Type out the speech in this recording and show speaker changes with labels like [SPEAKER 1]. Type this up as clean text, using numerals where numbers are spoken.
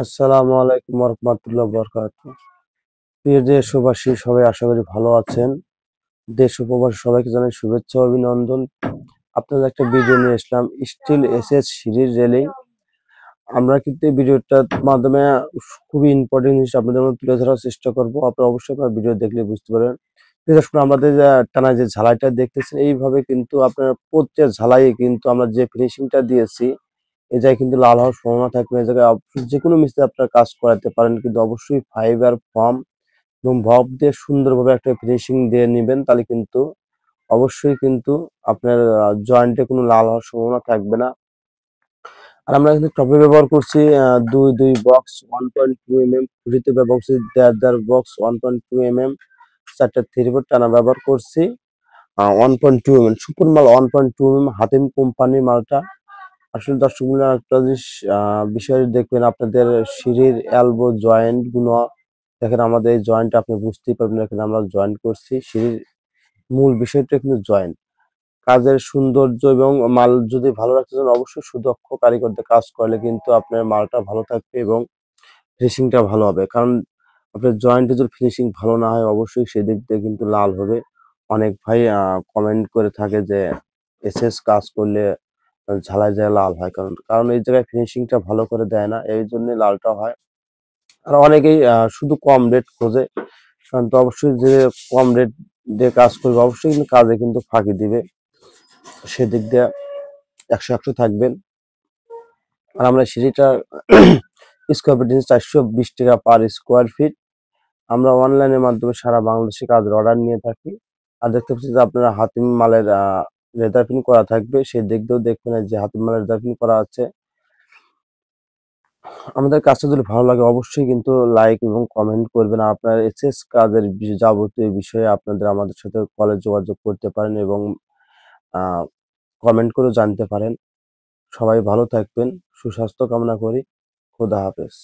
[SPEAKER 1] আসসালামু আলাইকুম রহমতুল্লাহ বরকাত। প্রিয় দেশবাসী, সবাই আশা করি ভালো আছেন। দেশ ও প্রবাসী সবাইকে জানাই শুভেচ্ছা ও অভিনন্দন। আপনাদের একটা ভিডিও নিয়ে আসলাম, স্টিল এসএস সিরিজ রেলিং। আমরা কিন্তু এই ভিডিওটার মাধ্যমে খুবই ইম্পর্টেন্ট জিনিস আপনাদের মধ্যে তুলে ধরার চেষ্টা করব। আপনারা অবশ্যই আপনার ভিডিও দেখলে বুঝতে পারবেন। বিশেষ করে আমাদের টানা যে ঝালাইটা দেখতেছেন, এইভাবে কিন্তু আপনার প্রত্যেক ঝালাইয়ে কিন্তু আমরা যে ফিনিশিংটা দিয়েছি, এই জায়গায় কিন্তু লাল হওয়ার সম্ভাবনা থাকবে। এই জায়গায় যেকোনো মিস্ত্রি আপনার কাজ করাতে পারেন, কিন্তু অবশ্যই ফাইবার ফর্ম এবং ভব দিয়ে সুন্দরভাবে একটা ফিনিশিং দিয়ে নেবেন, তাহলে কিন্তু অবশ্যই কিন্তু আপনার জয়েন্টে কোনো লাল হওয়ার সম্ভাবনা থাকবে না। আর আমরা কিন্তু টপে ব্যবহার করছি দুই বক্স 1.2 mm, খুঁটিতে ব্যবহার করছি দেড় বক্স 1.2 mm, চারটা 3 ফুট টানা ব্যবহার করছি 1.2 mm, সুপার মাল 1.2 mm, হাতিম কোম্পানির মালটা। আসলে দর্শক মূল্য একটা জিনিস বিষয় দেখবেন, আপনাদের সিঁড়ির এলবো জয়েন্ট গুলো দেখেন। আমাদের এই জয়েন্ট আপনি বুঝতেই পারবেন, এখানে আমরা জয়েন্ট করছি। সিঁড়ির মূল বিষয়টা কিন্তু জয়েন্ট। কাজের সৌন্দর্য এবং মাল যদি ভালো রাখতে চান, অবশ্যই সুদক্ষ কারিগরদের কাজ করলে কিন্তু আপনার মালটা ভালো থাকবে এবং ফিনিশিংটা ভালো হবে। কারণ আপনার জয়েন্টে যদি ফিনিশিং ভালো না হয়, অবশ্যই সেদিক দিয়ে কিন্তু লাল হবে। অনেক ভাই কমেন্ট করে থাকে যে এসএস কাজ করলে ঝালাই যায় লাল হয়, কারণ কারণ এই জায়গায় ফিনিশিংটা ভালো করে দেয় না, এই জন্য লালটা হয়। আর অনেকেই শুধু কম রেট খোঁজে, কারণ তো অবশ্যই যে কম রেট দিয়ে কাজ করবে, অবশ্যই কিন্তু কাজে কিন্তু ফাঁকি দিবে। সেদিক দিয়ে 100 থাকবেন। আর আমরা সিঁড়িটা স্কোয়ার ফিট 420 টাকা পার স্কোয়ার ফিট। আমরা অনলাইনের মাধ্যমে সারা বাংলাদেশে কাজের অর্ডার নিয়ে থাকি। আর দেখতে পাচ্ছি যে আপনারা হাতিম মালের লেদার প্রিন্ট করা থাকবে, সেই দিক দিয়েও দেখবেন যে হাতিম মালের লেদার প্রিন্ট করা আছে। আমাদের কাজটা যদি ভালো লাগে, অবশ্যই কিন্তু লাইক এবং কমেন্ট করবেন। আপনার এসএস কাজের যাবতীয় বিষয়ে আপনাদের আমাদের সাথে কলে যোগাযোগ করতে পারেন এবং কমেন্ট করেও জানতে পারেন। সবাই ভালো থাকবেন, সুস্বাস্থ্য কামনা করি। খোদা হাফেজ।